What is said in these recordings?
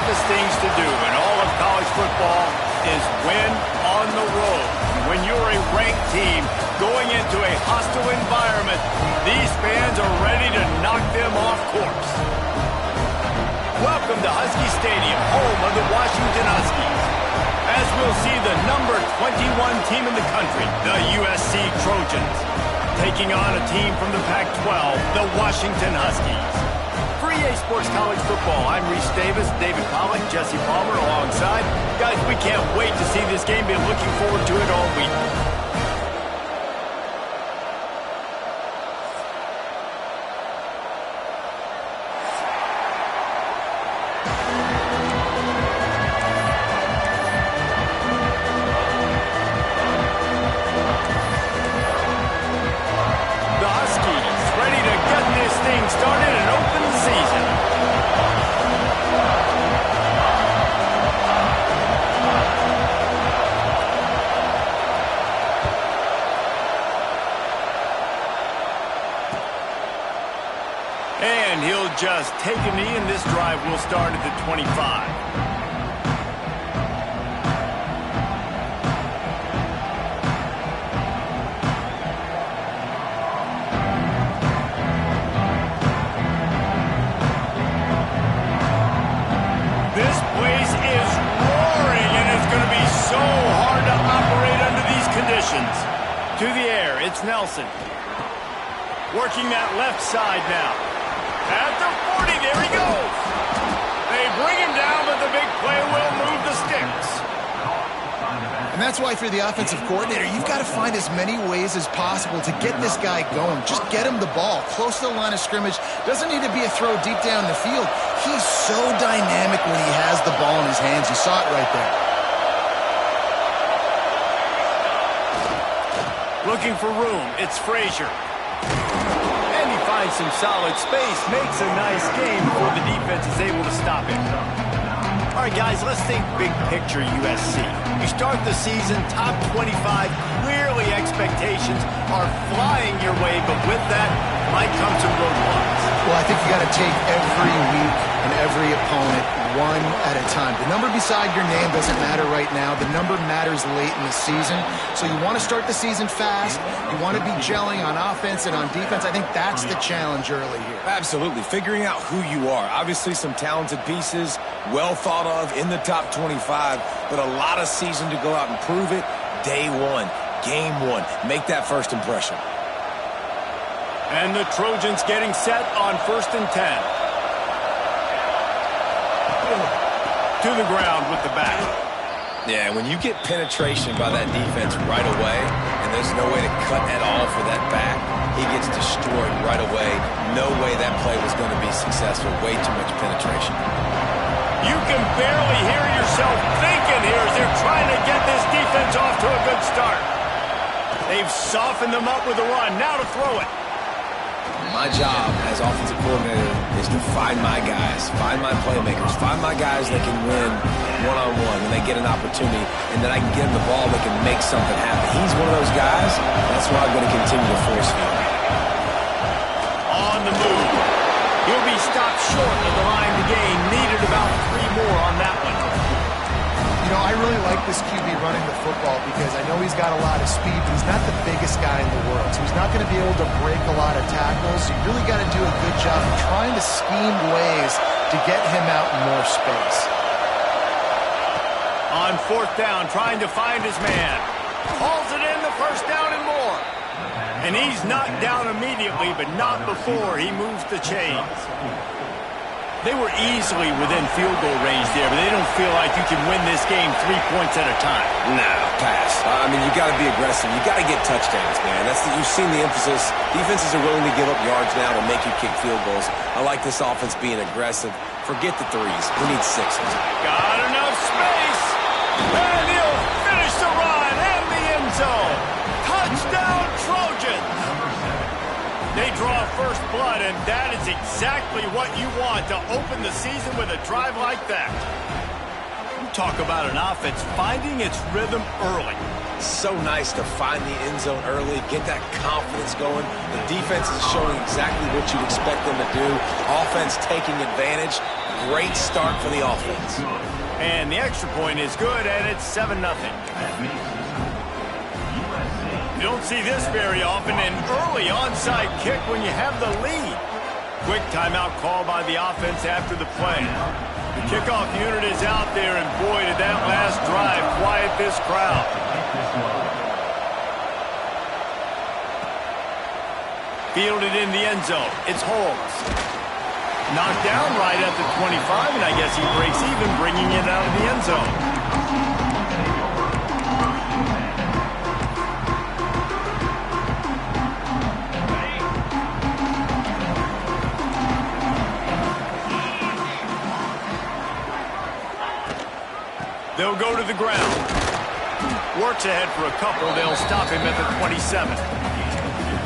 toughest things to do in all of college football is win on the road. When you're a ranked team going into a hostile environment, these fans are ready to knock them off course. Welcome to Husky Stadium, home of the Washington Huskies. As we'll see the number 21 team in the country, the USC Trojans, taking on a team from the Pac-12, the Washington Huskies. For EA Sports College Football, I'm Reese Davis, David Pollack, Jesse Palmer alongside. Guys, we can't wait to see this game. Been looking forward to it all week. Started and opened the season. And he'll just take a knee, and this drive will start at the 25. This place is roaring, and it's going to be so hard to operate under these conditions. To the air, it's Nelson. Working that left side now. At the 40, there he goes. They bring him down, but the big play will move the sticks. And that's why, if you're the offensive coordinator, you've got to find as many ways as possible to get this guy going. Just get him the ball close to the line of scrimmage. Doesn't need to be a throw deep down the field. He's so dynamic when he has the ball in his hands. You saw it right there. Looking for room. It's Frazier. And he finds some solid space. Makes a nice game before the defense is able to stop him. All right, guys, let's think big picture USC. You start the season top 25. Clearly expectations are flying your way, but with that might come some roadblocks. Well, I think you got to take every week and every opponent one at a time. The number beside your name doesn't matter right now. The number matters late in the season. So you want to start the season fast. You want to be gelling on offense and on defense. I think that's the challenge early here. Absolutely. Figuring out who you are. Obviously some talented pieces, well thought of in the top 25, but a lot of season to go out and prove it. Day one, game one. Make that first impression. And the Trojans getting set on 1st and 10. To the ground with the back. Yeah, when you get penetration by that defense right away, and there's no way to cut at all for that back, he gets destroyed right away. No way that play was going to be successful. Way too much penetration. You can barely hear yourself thinking here as they're trying to get this defense off to a good start. They've softened them up with a run. Now to throw it. My job as offensive coordinator is to find my guys, find my playmakers, find my guys that can win one-on-one when they get an opportunity, and then I can get them the ball that can make something happen. He's one of those guys. That's why I'm going to continue to force feed him. On the move. He'll be stopped short of the line to gain. Needed about 3 more on that one. You know, I really like this QB running the football because I know he's got a lot of speed, but he's not the biggest guy in the world. So he's not going to be able to break a lot of tackles. You really got to do a good job of trying to scheme ways to get him out in more space. On 4th down, trying to find his man. Hauls it in, the 1st down and more. And he's knocked down immediately, but not before he moves the chains. They were easily within field goal range there, but they don't feel like you can win this game 3 points at a time. No, pass. I mean, you got to be aggressive. You got to get touchdowns, man. You've seen the emphasis. Defenses are willing to give up yards now to make you kick field goals. I like this offense being aggressive. Forget the 3s. We need 6s. Got enough space. And he'll finish the run and the end zone. Touchdown, Trojans. They draw first blood, and that is exactly what you want to open the season with a drive like that. You talk about an offense finding its rhythm early. So nice to find the end zone early, get that confidence going. The defense is showing exactly what you'd expect them to do. Offense taking advantage. great start for the offense. And the extra point is good, and it's 7-0. You don't see this very often, an early onside kick when you have the lead. Quick timeout call by the offense after the play. The kickoff unit is out there, and boy, did that last drive quiet this crowd. Fielded in the end zone. It's Holmes. Knocked down right at the 25, and I guess he breaks even, bringing it out of the end zone. They'll go to the ground. Works ahead for a couple. They'll stop him at the 27.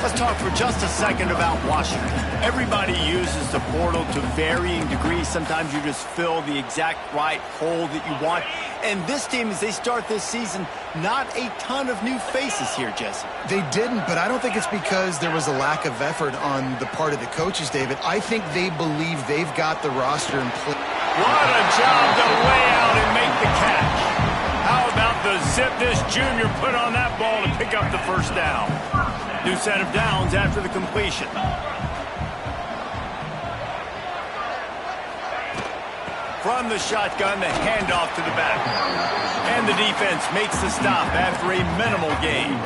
Let's talk for just a second about Washington. Everybody uses the portal to varying degrees. Sometimes you just fill the exact right hole that you want. And this team, as they start this season, not a ton of new faces here, Jesse. They didn't, but I don't think it's because there was a lack of effort on the part of the coaches, David. I think they believe they've got the roster in place. What a job to lay out and make the catch. How about the zip this junior put on that ball to pick up the first down? New set of downs after the completion. From the shotgun, the handoff to the back. And the defense makes the stop after a minimal gain.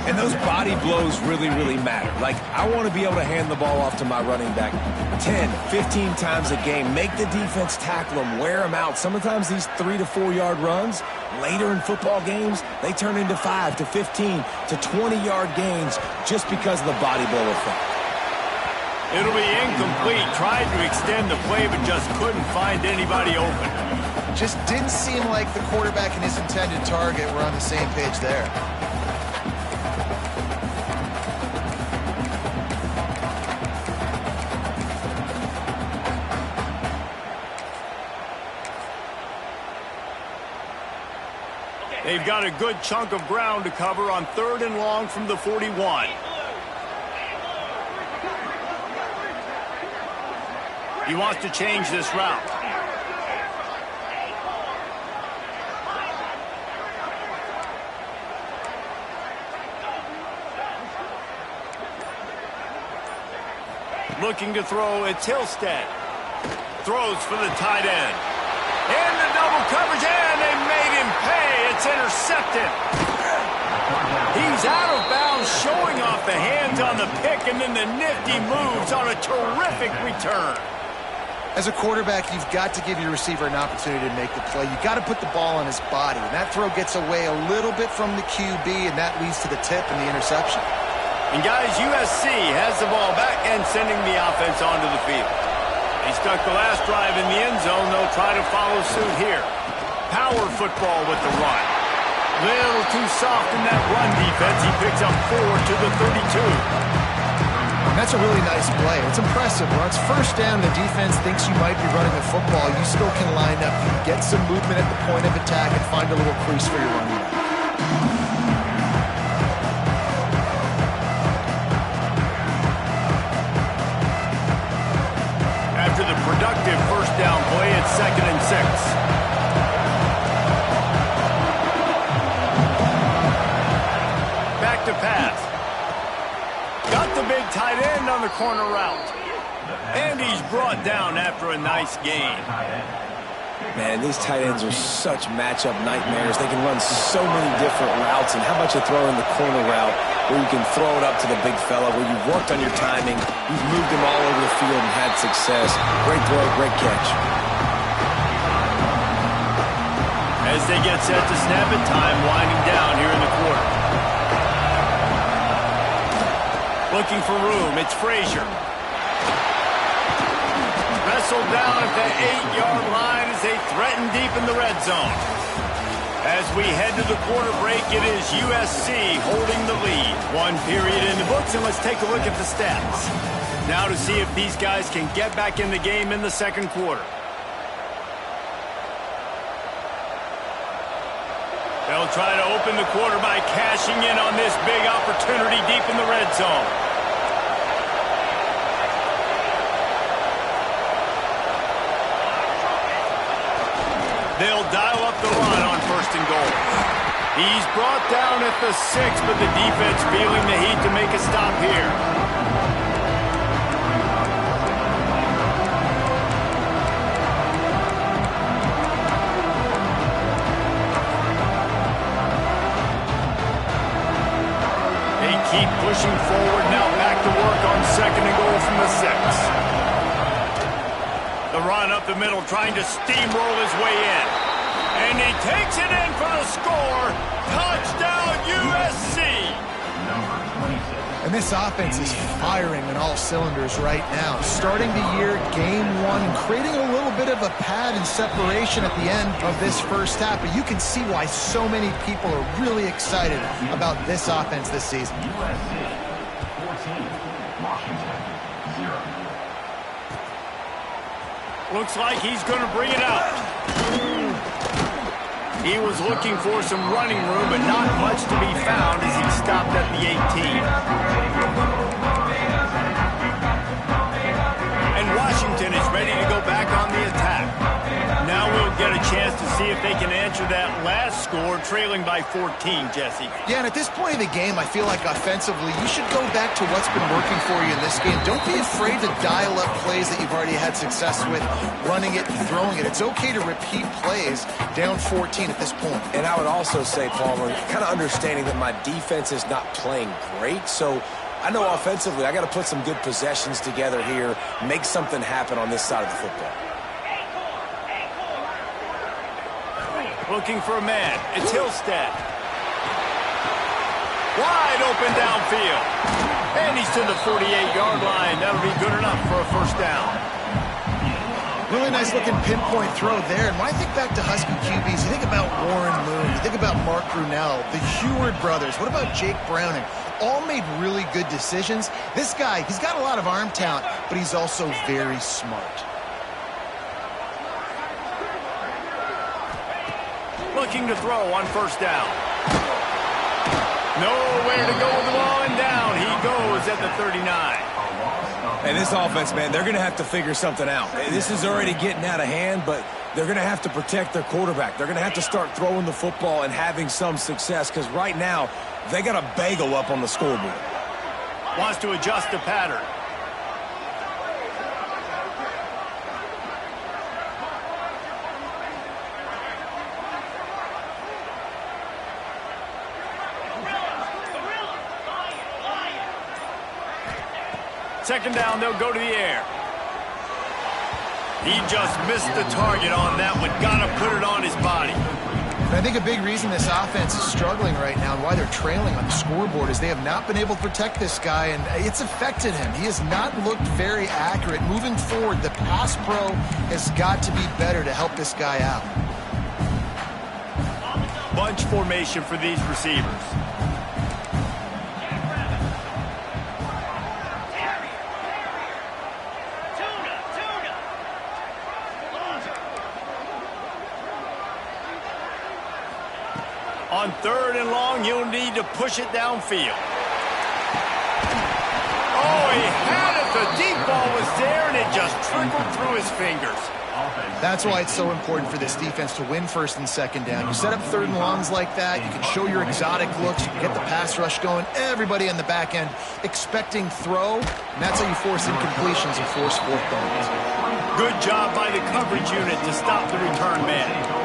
And those body blows really, really matter. Like, I want to be able to hand the ball off to my running back 10, 15 times a game. Make the defense tackle them, wear them out. Sometimes these 3 to 4 yard runs, later in football games, they turn into 5 to 15 to 20 yard gains just because of the body blow effect. It'll be incomplete. Tried to extend the play, but just couldn't find anybody open. Just didn't seem like the quarterback and his intended target were on the same page there. They've got a good chunk of ground to cover on 3rd and long from the 41. He wants to change this route. Looking to throw, it's Hillstead. Throws for the tight end. In the double coverage, and they made him pay. It's intercepted. He's out of bounds, showing off the hands on the pick, and then the nifty moves on a terrific return. As a quarterback, you've got to give your receiver an opportunity to make the play. You've got to put the ball on his body. And that throw gets away a little bit from the QB, and that leads to the tip and the interception. And guys, USC has the ball back and sending the offense onto the field. He stuck the last drive in the end zone. They'll try to follow suit here. Power football with the run. Little too soft in that run defense. He picks up 4 to the 32. And that's a really nice play. It's impressive. Once first down, the defense thinks you might be running the football. You still can line up, get some movement at the point of attack, and find a little crease for your running back. After the productive first down play, it's 2nd and 6. Back to pass. Got the big tight end on the corner route. And he's brought down after a nice gain. Man, these tight ends are such matchup nightmares. They can run so many different routes. And how about you throw in the corner route where you can throw it up to the big fella, where you've worked on your timing, you've moved him all over the field and had success. Great throw, great catch. As they get set to snap it, time winding down here in the quarter. Looking for room, it's Frazier. Wrestled down at the 8-yard line as they threaten deep in the red zone. As we head to the quarter break, it is USC holding the lead. 1 period in the books, and let's take a look at the stats. Now to see if these guys can get back in the game in the second quarter. They'll try to open the quarter by cashing in on this big opportunity deep in the red zone. They'll dial up the run on 1st and goal. He's brought down at the 6, but the defense feeling the heat to make a stop here. They keep pushing forward, now back to work on 2nd and goal from the 6. The run up the middle, trying to steamroll his way in. And he takes it in for the score. Touchdown, USC! And this offense is firing on all cylinders right now. Starting the year, game 1, and creating a little bit of a pad and separation at the end of this first half. But you can see why so many people are really excited about this offense this season. Looks like he's going to bring it out. He was looking for some running room, but not much to be found as he stopped at the 18. And Washington is ready to go back on the attack. Now we'll get a chance to see if they can answer that last score, trailing by 14, Jesse. Yeah, and at this point of the game, I feel like offensively, you should go back to what's been working for you in this game. Don't be afraid to dial up plays that you've already had success with, running it and throwing it. It's okay to repeat plays down 14 at this point. And I would also say, Palmer, kind of understanding that my defense is not playing great, so I know offensively I got to put some good possessions together here, make something happen on this side of the football. Looking for a man. It's Hillstead. Wide open downfield. And he's to the 48-yard line. That'll be good enough for a 1st down. Really nice looking pinpoint throw there. And when I think back to Husky QBs, you think about Warren Moon, you think about Mark Brunell, the Heward brothers. What about Jake Browning? All made really good decisions. This guy, he's got a lot of arm talent, but he's also very smart. Looking to throw on 1st down. Nowhere to go with the ball, and down he goes at the 39. And this offense, man, they're going to have to figure something out. This is already getting out of hand, but they're going to have to protect their quarterback. They're going to have to start throwing the football and having some success, because right now they got a bagel up on the scoreboard. Wants to adjust the pattern. Second down, they'll go to the air. He just missed the target on that one. Got to put it on his body. And I think a big reason this offense is struggling right now and why they're trailing on the scoreboard is they have not been able to protect this guy, and it's affected him. He has not looked very accurate. Moving forward, the pass pro has got to be better to help this guy out. Bunch formation for these receivers. On 3rd and long, you'll need to push it downfield. Oh, he had it. The deep ball was there, and it just trickled through his fingers. That's why it's so important for this defense to win 1st and 2nd down. You set up 3rd and longs like that, you can show your exotic looks, you can get the pass rush going, everybody on the back end expecting throw, and that's how you force incompletions and force 4th downs. Good job by the coverage unit to stop the return man.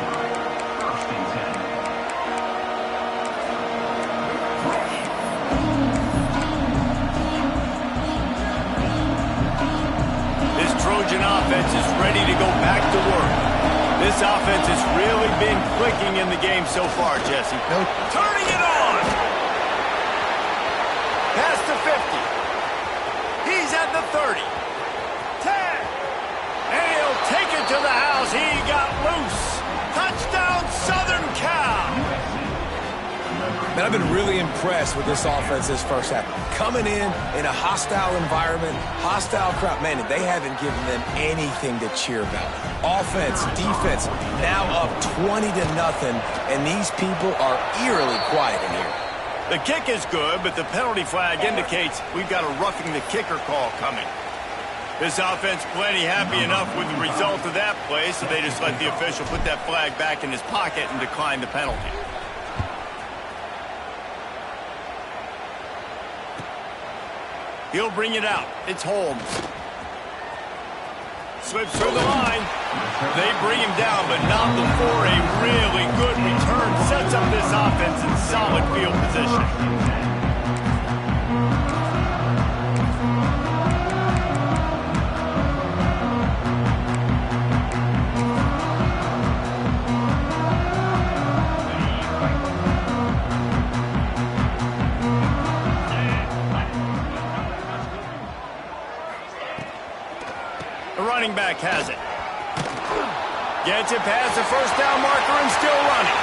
Trojan offense is ready to go back to work. This offense has really been clicking in the game so far, Jesse. Turning it on! Pass to 50. He's at the 30. 10. And he'll take it to the house. He got loose. Touchdown, Southern Cal! Man, I've been really impressed with this offense this first half. Coming in a hostile environment, hostile crowd, man, they haven't given them anything to cheer about. Offense, defense, now up 20-0, and these people are eerily quiet in here. The kick is good, but the penalty flag indicates we've got a roughing the kicker call coming. This offense plenty happy enough with the result of that play, so they just let the official put that flag back in his pocket and decline the penalty. He'll bring it out. It's Holmes. Slips through the line. They bring him down, but not before a really good return sets up this offense in solid field position. Running back has it. Gets it past the first down marker and still running.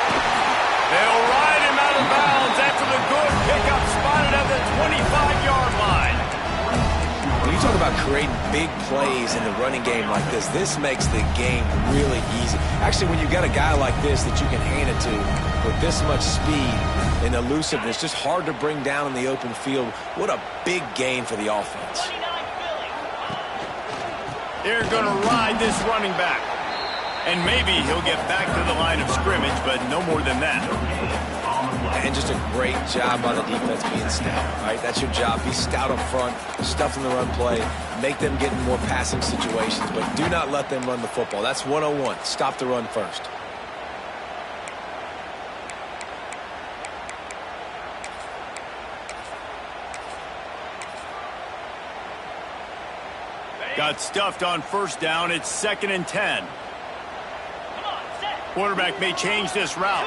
They'll ride him out of bounds after the good pickup spotted at the 25-yard line. When you talk about creating big plays in the running game like this makes the game really easy. Actually, when you've got a guy like this that you can hand it to with this much speed and elusiveness, just hard to bring down in the open field, what a big gain for the offense. They're going to ride this running back. And maybe he'll get back to the line of scrimmage, but no more than that. And just a great job by the defense being stout, right? That's your job. Be stout up front, stuff in the run play, make them get in more passing situations, but do not let them run the football. That's 101. Stop the run first. Got stuffed on first down. It's 2nd and 10. Quarterback may change this route.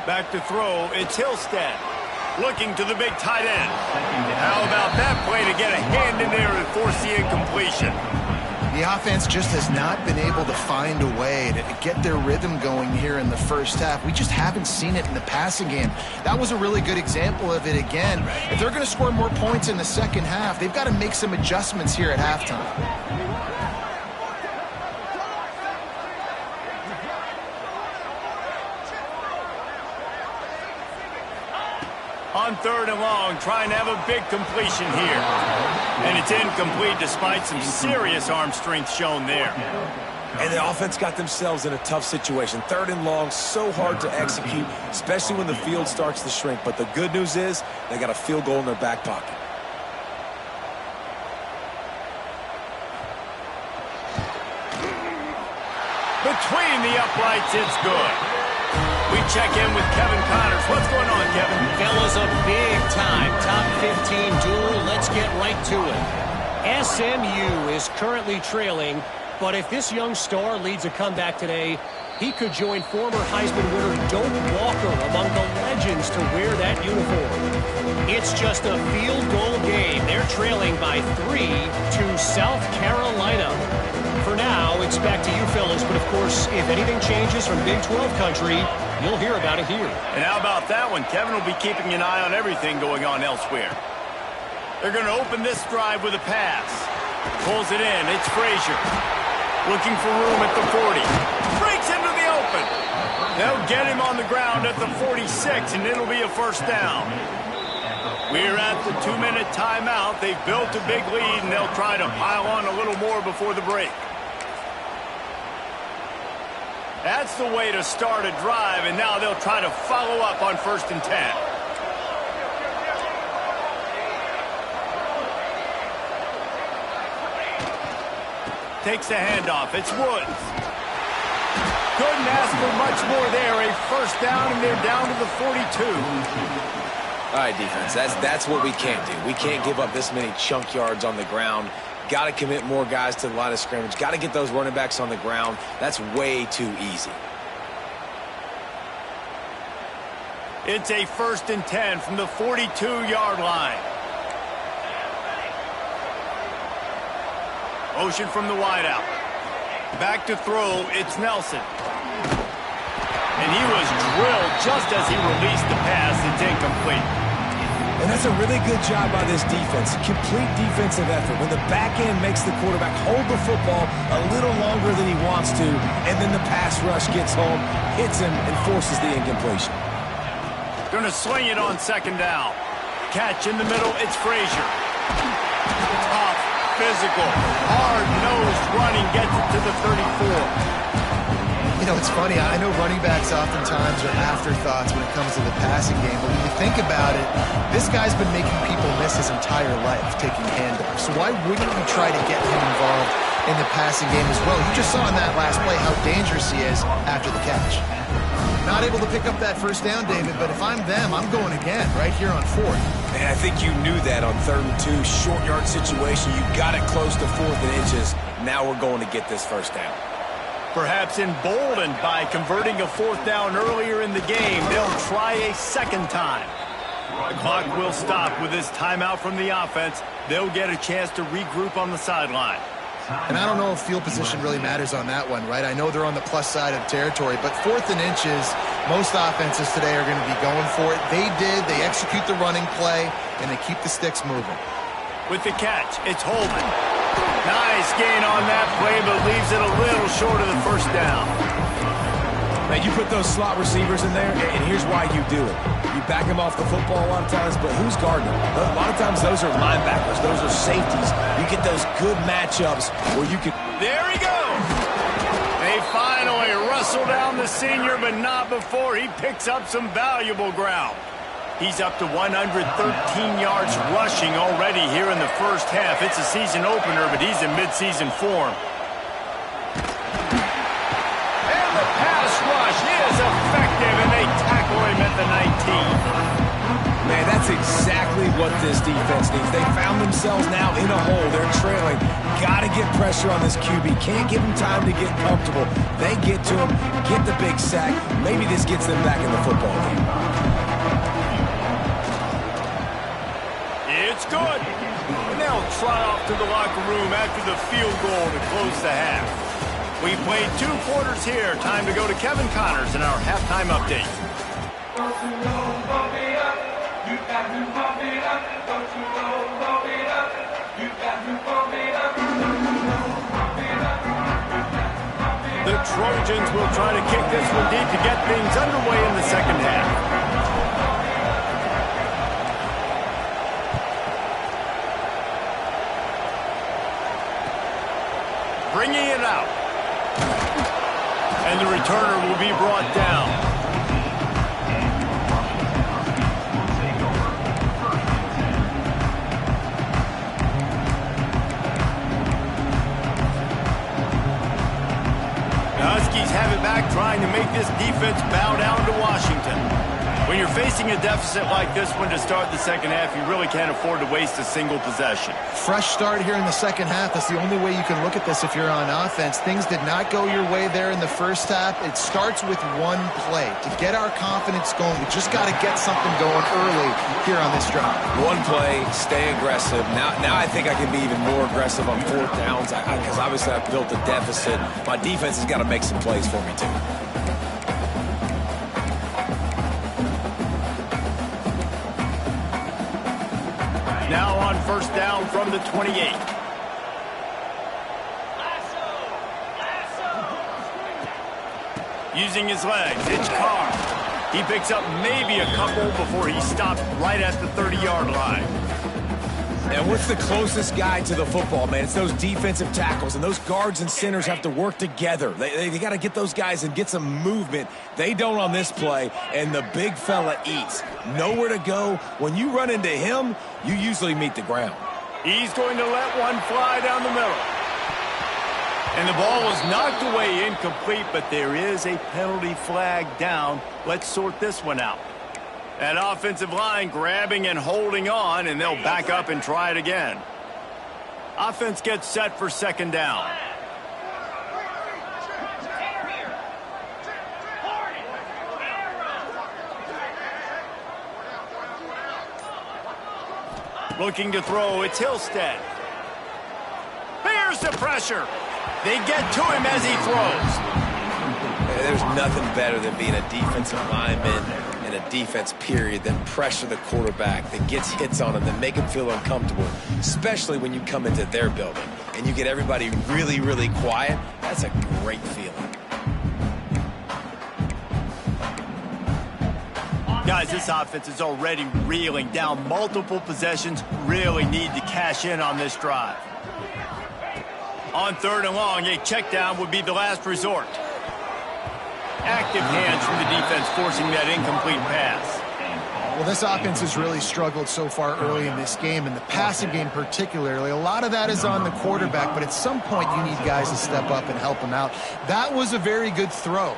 Back to throw. It's Hillstead. Looking to the big tight end. How about that play to get a hand in there and force the incompletion? The offense just has not been able to find a way to get their rhythm going here in the first half. We just haven't seen it in the passing game. That was a really good example of it again. If they're going to score more points in the second half, they've got to make some adjustments here at halftime. On 3rd and long, trying to have a big completion here. And it's incomplete despite some serious arm strength shown there. And the offense got themselves in a tough situation. 3rd and long, so hard to execute, especially when the field starts to shrink. But the good news is they got a field goal in their back pocket. Between the uprights, it's good. We check in with Kevin Connors. What's going on, Kevin? Fellas, a big-time top 15 duel. Let's get right to it. SMU is currently trailing, but if this young star leads a comeback today, he could join former Heisman winner Doak Walker among the legends to wear that uniform. It's just a field goal game. They're trailing by 3 to South Carolina. For now, it's back to you fellas, but of course, if anything changes from Big 12 country, you'll hear about it here. And how about that one? Kevin will be keeping an eye on everything going on elsewhere. They're going to open this drive with a pass. Pulls it in. It's Frazier. Looking for room at the 40. Breaks into the open. They'll get him on the ground at the 46, and it'll be a first down. We're at the 2-minute timeout. They've built a big lead, and they'll try to pile on a little more before the break. That's the way to start a drive, and now they'll try to follow up on 1st and 10. Takes the handoff. It's Woods. Couldn't ask for much more there. A first down, and they're down to the 42. All right, defense, that's what we can't do. We can't give up this many chunk yards on the ground. Got to commit more guys to the line of scrimmage. Got to get those running backs on the ground. That's way too easy. It's a 1st and 10 from the 42-yard line. Motion from the wideout. Back to throw, it's Nelson. And he was drilled just as he released the pass. It's incomplete. And that's a really good job by this defense. Complete defensive effort. When the back end makes the quarterback hold the football a little longer than he wants to, and then the pass rush gets home, hits him, and forces the incompletion. Going to swing it on 2nd down. Catch in the middle, it's Frazier. Tough, physical, hard-nosed running gets it to the 34. You know, it's funny. I know running backs oftentimes are afterthoughts when it comes to the passing game, but when you think about it, this guy's been making people miss his entire life taking handoffs. So why wouldn't you try to get him involved in the passing game as well? You just saw in that last play how dangerous he is after the catch. Not able to pick up that first down, David, but if I'm them, I'm going again right here on 4th. Man, I think you knew that on 3rd and 2, short yard situation. You got it close to 4th and inches. Now we're going to get this first down. Perhaps emboldened by converting a 4th down earlier in the game, they'll try a second time. The clock will stop with this timeout from the offense. They'll get a chance to regroup on the sideline. And I don't know if field position really matters on that one, right? I know they're on the plus side of territory, but 4th and inches, most offenses today are going to be going for it. They did. They execute the running play, and they keep the sticks moving. With the catch, it's Holman. Nice gain on that play, but leaves it a little short of the first down. Man, you put those slot receivers in there, and here's why you do it. You back them off the football a lot of times, but who's guarding them? A lot of times those are linebackers. Those are safeties. You get those good matchups where you can... There he goes! They finally wrestle down the senior, but not before he picks up some valuable ground. He's up to 113 yards rushing already here in the first half. It's a season opener, but he's in midseason form. And the pass rush is effective, and they tackle him at the 19. Man, that's exactly what this defense needs. They found themselves now in a hole. They're trailing. Got to get pressure on this QB. Can't give him time to get comfortable. They get to him, get the big sack. Maybe this gets them back in the football game. It's good. And they'll trot off to the locker room after the field goal to close the half. We played 2 quarters here. Time to go to Kevin Connors in our halftime update. The Trojans will try to kick this one deep to get things underway in the second half. Bringing it out. And the returner will be brought down. The Huskies have it back, trying to make this defense bow down to Washington. When you're facing a deficit like this one to start the second half, you really can't afford to waste a single possession. Fresh start here in the second half. That's the only way you can look at this if you're on offense. Things did not go your way there in the first half. It starts with one play. To get our confidence going, we just got to get something going early here on this drive. One play, stay aggressive. Now I think I can be even more aggressive on 4th downs because obviously I've built a deficit. My defense has got to make some plays for me too. Now on first down from the 28. Using his legs, it's Carr. He picks up maybe a couple before he stopped right at the 30-yard line. And what's the closest guy to the football, man? It's those defensive tackles, and those guards and centers have to work together. They got to get those guys and get some movement. They don't on this play, and the big fella eats. Nowhere to go. When you run into him, you usually meet the ground. He's going to let one fly down the middle. And the ball was knocked away incomplete, but there is a penalty flag down. Let's sort this one out. That offensive line grabbing and holding on, and they'll back up and try it again. Offense gets set for second down. Looking to throw, it's Hillstead. Here's the pressure. They get to him as he throws. There's nothing better than being a defensive lineman in a defense period than pressure the quarterback that gets hits on him, that make him feel uncomfortable, especially when you come into their building and you get everybody really, really quiet. That's a great feeling. Guys, this offense is already reeling down multiple possessions. Really need to cash in on this drive. On 3rd and long, a check down would be the last resort. Active hands from the defense forcing that incomplete pass. Well, this offense has really struggled so far early in this game, and the passing game particularly. A lot of that is on the quarterback, but at some point you need guys to step up and help him out. That was a very good throw.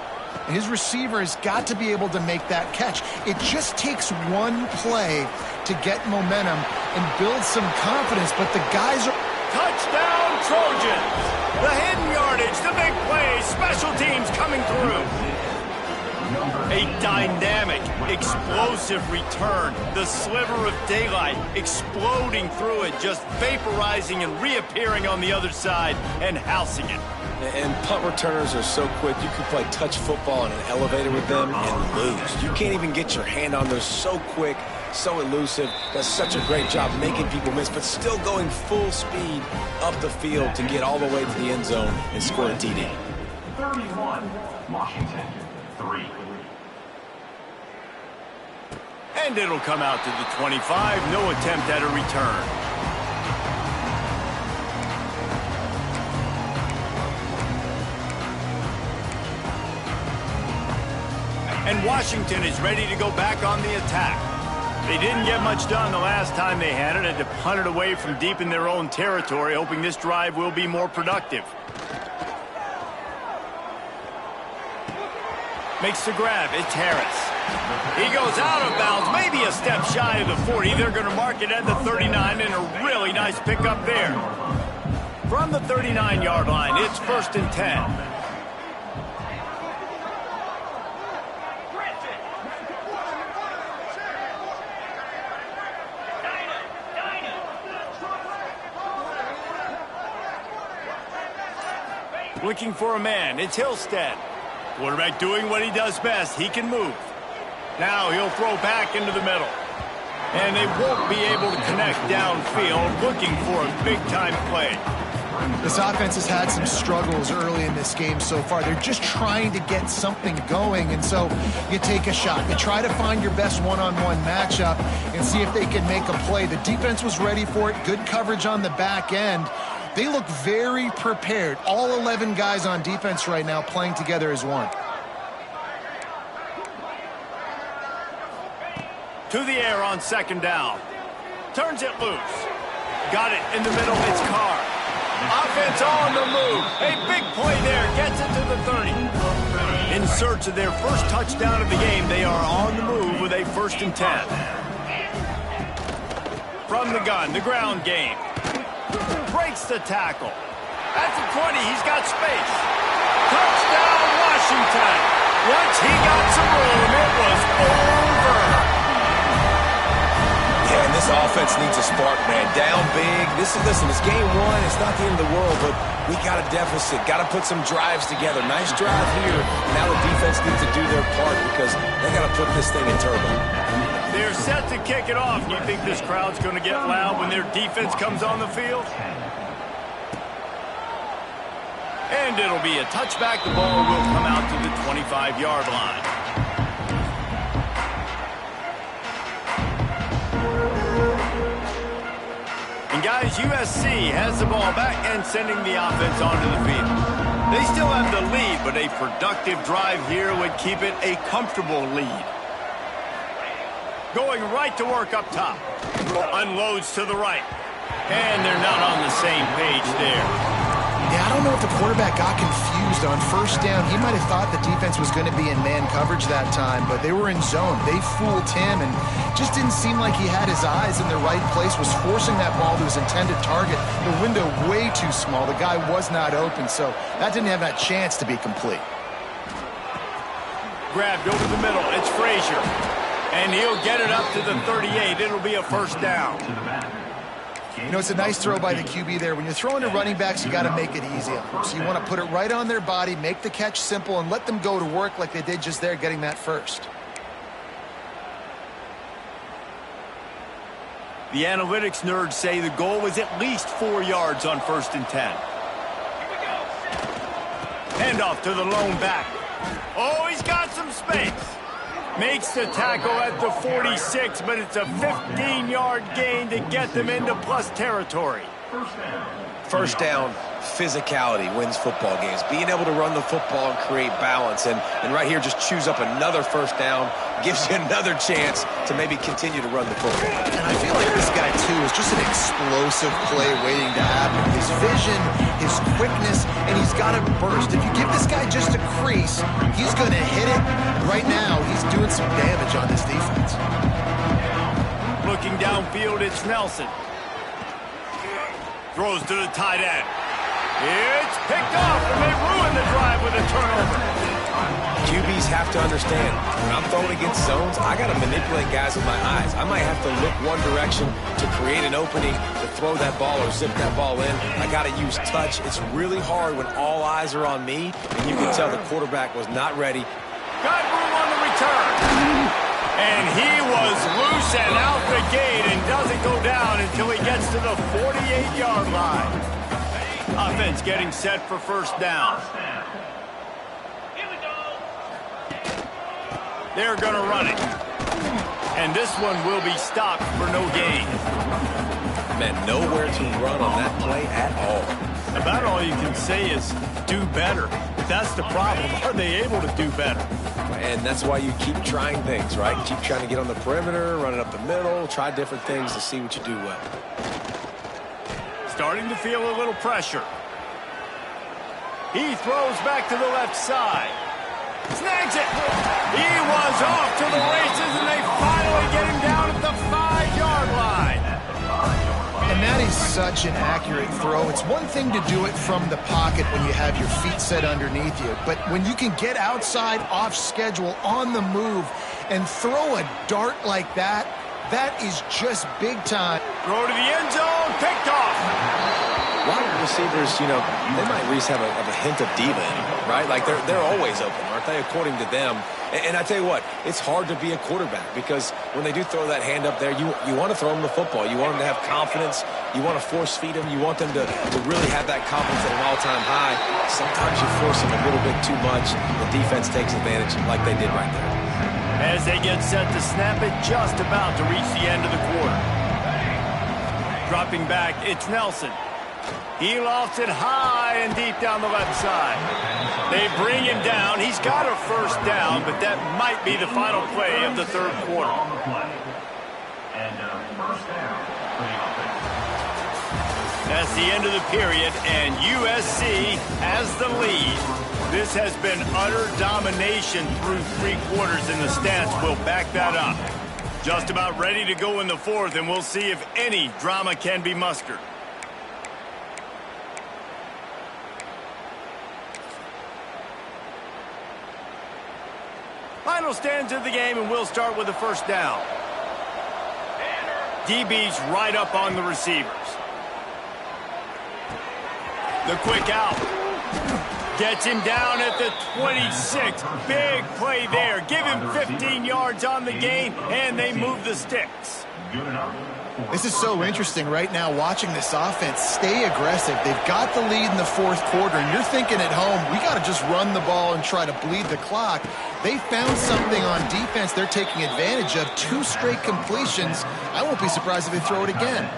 His receiver has got to be able to make that catch. It just takes one play to get momentum and build some confidence, but the guys are... Touchdown, Trojans! The hidden yardage, the big play, special teams coming through. A dynamic, explosive return. The sliver of daylight exploding through it, just vaporizing and reappearing on the other side and housing it. And punt returners are so quick, you can play touch football in an elevator with them and lose. You can't even get your hand on those. So quick, so elusive. Does such a great job making people miss, but still going full speed up the field to get all the way to the end zone and score a TD. 31, Washington, 3. And it'll come out to the 25. No attempt at a return. And Washington is ready to go back on the attack. They didn't get much done the last time they had it. Had to punt it away from deep in their own territory, hoping this drive will be more productive. Makes the grab. It's Harris. He goes out of bounds, maybe a step shy of the 40. They're going to mark it at the 39, and a really nice pickup there. From the 39-yard line, it's 1st and 10. Looking for a man. It's Hillstead. Quarterback doing what he does best. He can move. Now he'll throw back into the middle. And they won't be able to connect downfield, looking for a big-time play. This offense has had some struggles early in this game so far. They're just trying to get something going, and so you take a shot. You try to find your best one-on-one matchup and see if they can make a play. The defense was ready for it. Good coverage on the back end. They look very prepared. All 11 guys on defense right now playing together as one. To the air on 2nd down. Turns it loose. Got it in the middle. It's Carr. Offense on the move. A big play there. Gets it to the 30. In search of their first touchdown of the game, they are on the move with a 1st and 10. From the gun, the ground game. Breaks the tackle. At the 20, he's got space. Touchdown, Washington. Once he got some room, it was over. Yeah, and this offense needs a spark, man. Down big. Listen, it's game 1. It's not the end of the world, but we got a deficit. Got to put some drives together. Nice drive here. Now the defense needs to do their part because they got to put this thing in turbo. They're set to kick it off. Do you think this crowd's going to get loud when their defense comes on the field? And it'll be a touchback. The ball will come out to the 25-yard line. And guys, USC has the ball back and sending the offense onto the field. They still have the lead, but a productive drive here would keep it a comfortable lead. Going right to work up top. Unloads to the right. And they're not on the same page there. Yeah, I don't know if the quarterback got confused on 1st down. He might have thought the defense was going to be in man coverage that time, but they were in zone. They fooled him and just didn't seem like he had his eyes in the right place, was forcing that ball to his intended target. The window way too small. The guy was not open, so that didn't have that chance to be complete. Grabbed over the middle. It's Frazier. And he'll get it up to the 38. It'll be a 1st down. You know, it's a nice throw by the QB there. When you're throwing to running backs, you got to make it easy on them. So you want to put it right on their body, make the catch simple, and let them go to work like they did just there, getting that first. The analytics nerds say the goal was at least 4 yards on 1st and 10. Handoff to the lone back. Oh, he's got some space. Makes the tackle at the 46, but it's a 15-yard gain to get them into plus territory. First down, physicality wins football games. Being able to run the football and create balance. And right here, just choose up another first down, gives you another chance to maybe continue to run the football. And I feel like this guy, too, is just an explosive play waiting to happen. His vision, his quickness, and he's got a burst. If you give this guy just a crease, he's going to hit it. Right now, he's doing some damage on this defense. Looking downfield, it's Nelson. Throws to the tight end. It's picked off, and they ruin the drive with a turnover. QBs have to understand, when I'm throwing against zones, I got to manipulate guys with my eyes. I might have to look one direction to create an opening to throw that ball or zip that ball in. I got to use touch. It's really hard when all eyes are on me, and you can tell the quarterback was not ready. Got room on the return. And he was loose and out the gate and doesn't go down until he gets to the 48-yard line. Offense getting set for first down. They're going to run it. And this one will be stopped for no gain. Man, nowhere to run on that play at all. About all you can say is do better. That's the problem. Are they able to do better? And that's why you keep trying things, right? Keep trying to get on the perimeter, run it up the middle, try different things to see what you do well. Starting to feel a little pressure. He throws back to the left side. Snags it. He was off to the races, and they finally get him down at the 5-yard line. And that is such an accurate throw. It's one thing to do it from the pocket when you have your feet set underneath you, but when you can get outside, off schedule, on the move, and throw a dart like that, that is just big time. Throw to the end zone, picked off. Wide receivers, you know, they might at least have a hint of diva in them, right? Like they're always open, aren't they, according to them? And I tell you what, it's hard to be a quarterback because when they do throw that hand up there, you want to throw them the football. You want them to have confidence. You want to force feed them. You want them to really have that confidence at an all-time high. Sometimes you force them a little bit too much. The defense takes advantage like they did right there. As they get set to snap it, just about to reach the end of the quarter. Dropping back, it's Nelson. He lofts it high and deep down the left side. They bring him down. He's got a first down, but that might be the final play of the third quarter. That's the end of the period, and USC has the lead. This has been utter domination through 3 quarters, and the stats will back that up. Just about ready to go in the fourth, and we'll see if any drama can be mustered. Final stanza of the game, and we'll start with the first down. DB's right up on the receivers. The quick out. Gets him down at the 26. Big play there. Give him 15 yards on the gain, and they move the sticks. This is so interesting right now watching this offense stay aggressive. They've got the lead in the fourth quarter, and you're thinking at home, we got to just run the ball and try to bleed the clock. They found something on defense they're taking advantage of. 2 straight completions. I won't be surprised if they throw it again.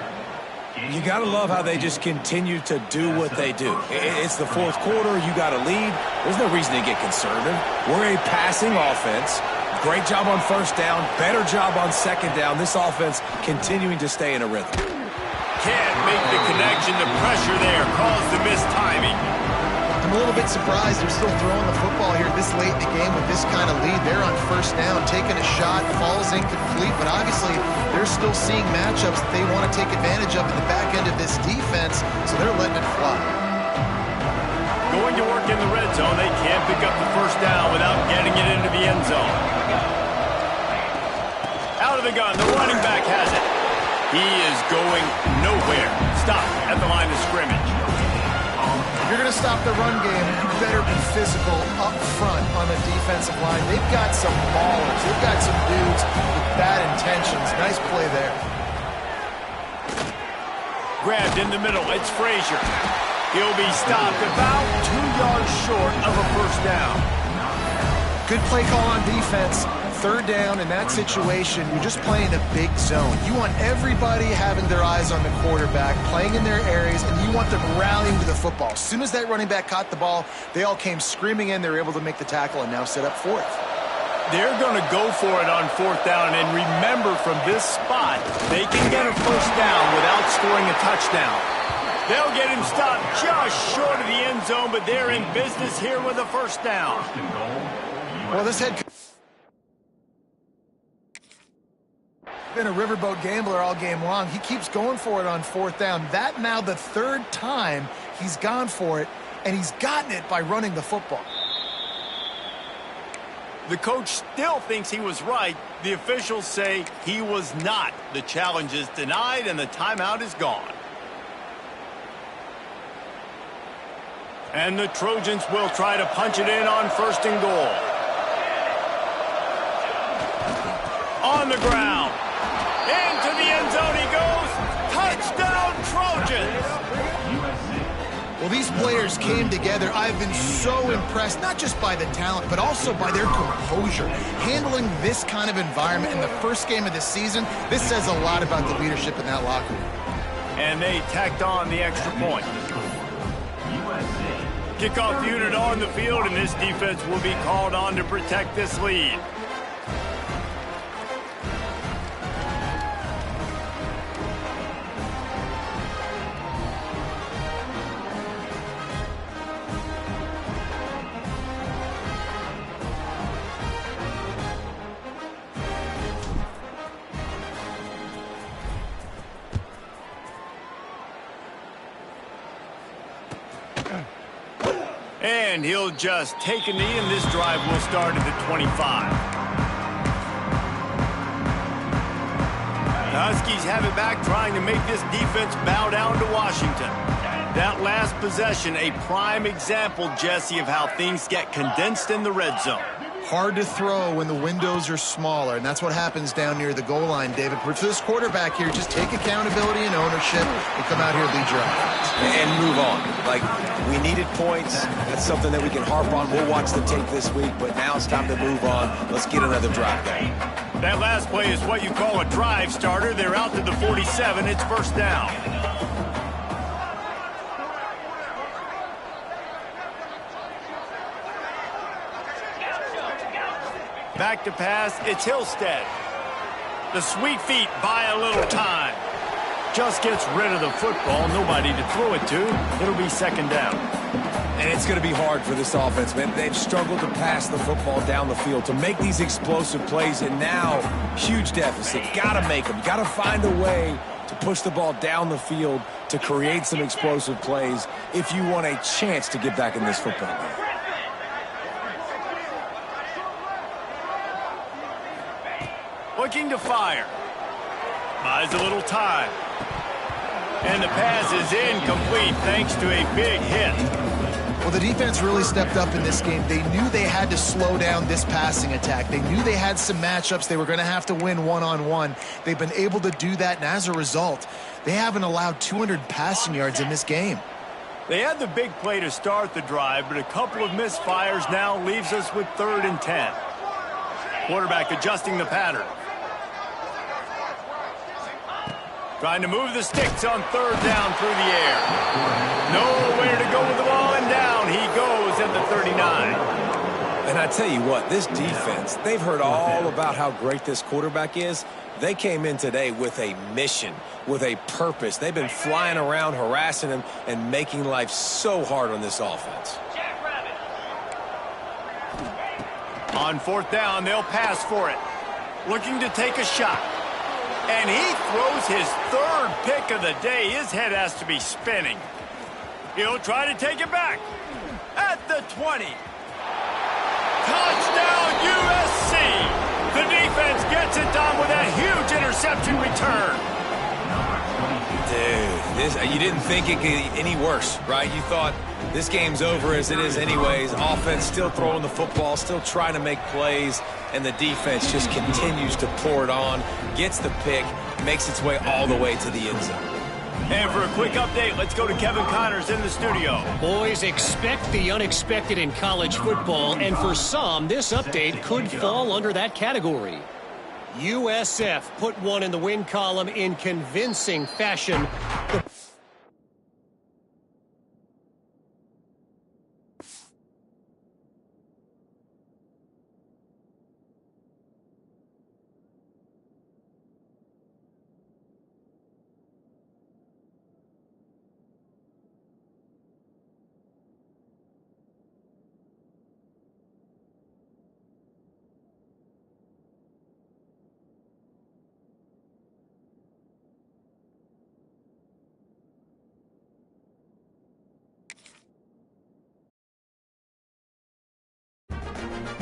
You got to love how they just continue to do what they do. It's the fourth quarter. You got a lead. There's no reason to get conservative. We're a passing offense. Great job on first down. Better job on second down. This offense continuing to stay in a rhythm. Can't make the connection. The pressure there caused the missed timing. I'm a little bit surprised they're still throwing the football here this late in the game with this kind of lead. They're on first down, taking a shot, falls incomplete, but obviously they're still seeing matchups that they want to take advantage of in the back end of this defense, so they're letting it fly. Going to work in the red zone, they can't pick up the first down without getting it into the end zone. Out of the gun, the running back has it. He is going nowhere. Stop at the line of scrimmage. If you're going to stop the run game, you better be physical up front on the defensive line. They've got some ballers. They've got some dudes with bad intentions. Nice play there. Grabbed in the middle, it's Frazier. He'll be stopped about 2 yards short of a first down. Good play call on defense. third down in that situation, you're just playing a big zone. You want everybody having their eyes on the quarterback, playing in their areas, and you want them rallying to the football. As soon as that running back caught the ball, they all came screaming in. They were able to make the tackle and now set up fourth. They're going to go for it on fourth down, and remember, from this spot, they can get a first down without scoring a touchdown. They'll get him stopped just short of the end zone, but they're in business here with a first down. Well, this head been a riverboat gambler all game long. He keeps going for it on fourth down. That now the third time he's gone for it, and he's gotten it by running the football. The coach still thinks he was right. The officials say he was not. The challenge is denied, and the timeout is gone. And the Trojans will try to punch it in on first and goal. On the ground. Into the end zone he goes. Touchdown, Trojans! Well, these players came together. I've been so impressed, not just by the talent, but also by their composure. Handling this kind of environment in the first game of the season, this says a lot about the leadership in that locker room. And they tacked on the extra point. Kickoff unit on the field, and this defense will be called on to protect this lead. And he'll just take a knee, and this drive will start at the 25. The Huskies have it back, trying to make this defense bow down to Washington. That last possession, a prime example, Jesse, of how things get condensed in the red zone. Hard to throw when the windows are smaller, and that's what happens down near the goal line, David. For this quarterback here, just take accountability and ownership and come out here and lead your offense. And move on. Like, we needed points. That's something that we can harp on. We'll watch the tape this week, but now it's time to move on. Let's get another drive going. That last play is what you call a drive starter. They're out to the 47. It's first down. Back to pass, it's Hillstead. The sweet feet buy a little time. Just gets rid of the football, nobody to throw it to. It'll be second down. And it's going to be hard for this offense, man. They've struggled to pass the football down the field, to make these explosive plays, and now huge deficit. Got to make them. Got to find a way to push the ball down the field to create some explosive plays if you want a chance to get back in this football game. Looking to fire. Buys a little time. And the pass is incomplete thanks to a big hit. Well, the defense really stepped up in this game. They knew they had to slow down this passing attack. They knew they had some matchups they were going to have to win one-on-one. They've been able to do that, and as a result, they haven't allowed 200 passing yards in this game. They had the big play to start the drive, but a couple of misfires now leaves us with 3rd and 10. Quarterback adjusting the pattern. Trying to move the sticks on 3rd down through the air. Nowhere to go with the ball, and down he goes at the 39. And I tell you what, this defense, they've heard all about how great this quarterback is. They came in today with a mission, with a purpose. They've been flying around, harassing him, and making life so hard on this offense. On 4th down, they'll pass for it. Looking to take a shot. And he throws his 3rd pick of the day. His head has to be spinning. He'll try to take it back. At the 20. Touchdown, USC! The defense gets it done with a huge interception return. Dude, you didn't think it could get any worse, right? You thought this game's over as it is anyways. Offense still throwing the football, still trying to make plays, and the defense just continues to pour it on, gets the pick, makes its way all the way to the end zone. And for a quick update, let's go to Kevin Connors in the studio. Boys, expect the unexpected in college football, and for some, this update could fall under that category. USF put one in the win column in convincing fashion